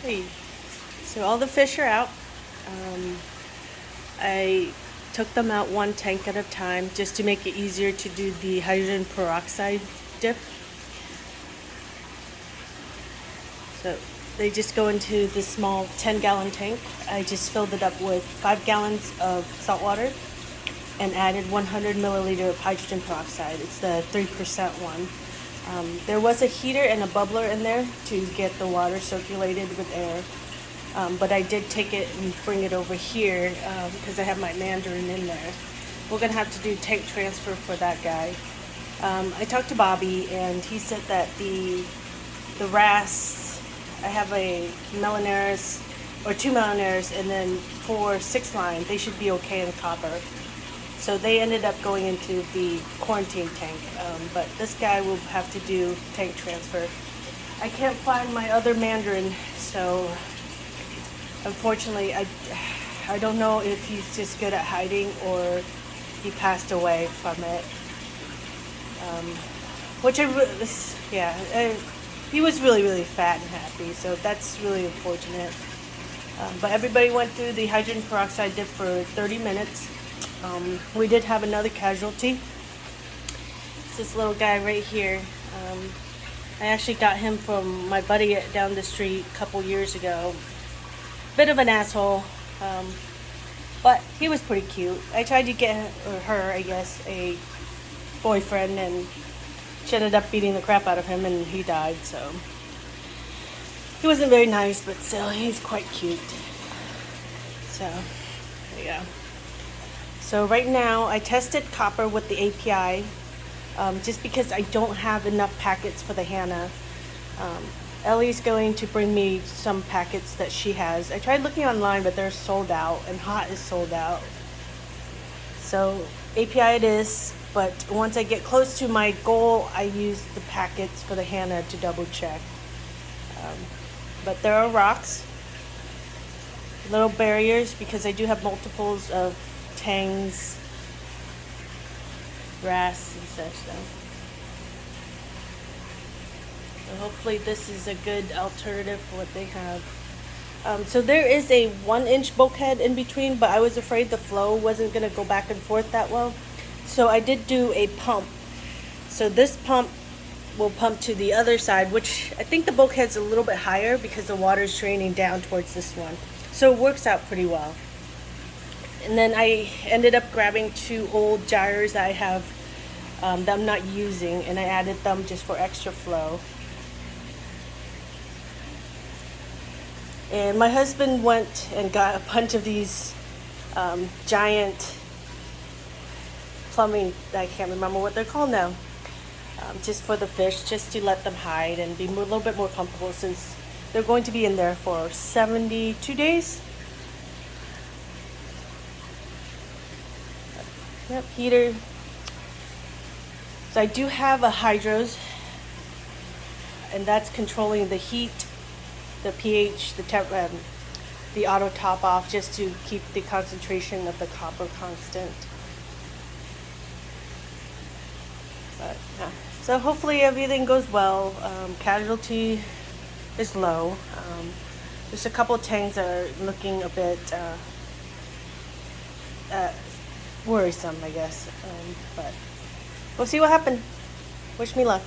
Hey, so all the fish are out. I took them out one tank at a time just to make it easier to do the hydrogen peroxide dip. So they just go into this small 10-gallon tank. I just filled it up with 5 gallons of salt water and added 100 milliliter of hydrogen peroxide. It's the 3% one. There was a heater and a bubbler in there to get the water circulated with air. But I did take it and bring it over here because I have my mandarin in there. We're going to have to do tank transfer for that guy. I talked to Bobby and he said that the wrasse, I have a melanaris or 2 melanaris and then 4 6-line. They should be okay in copper. So they ended up going into the quarantine tank, but this guy will have to do tank transfer. I can't find my other mandarin, so unfortunately I don't know if he's just good at hiding or he passed away from it. He was really fat and happy, so that's really unfortunate. But everybody went through the hydrogen peroxide dip for 30 minutes. We did have another casualty. It's this little guy right here. I actually got him from my buddy down the street a couple years ago. Bit of an asshole, but he was pretty cute. I tried to get her, I guess, a boyfriend, and she ended up beating the crap out of him, and he died. So he wasn't very nice, but still, he's quite cute. So yeah. So right now, I tested copper with the API, just because I don't have enough packets for the Hannah. Ellie's going to bring me some packets that she has. I tried looking online, but they're sold out, and Hot is sold out. So API it is, but once I get close to my goal, I use the packets for the Hannah to double check. But there are rocks, little barriers, because I do have multiples of tangs, wrasse, and such though. So hopefully this is a good alternative for what they have. So there is a 1-inch bulkhead in between, but I was afraid the flow wasn't going to go back and forth that well. So I did do a pump. So this pump will pump to the other side, which I think the bulkhead's a little bit higher because the water's draining down towards this one. So it works out pretty well. And then I ended up grabbing 2 old gyres that I have that I'm not using, and I added them just for extra flow. And my husband went and got a bunch of these giant plumbing, I can't remember what they're called now, just for the fish, just to let them hide and be a little bit more comfortable, since they're going to be in there for 72 days. Yep, heater. So I do have a hydros, and that's controlling the heat, the pH, the auto top off, just to keep the concentration of the copper constant. But yeah, so hopefully everything goes well. Casualty is low. There's a couple of tanks that are looking a bit worrisome, I guess. But we'll see what happens. Wish me luck.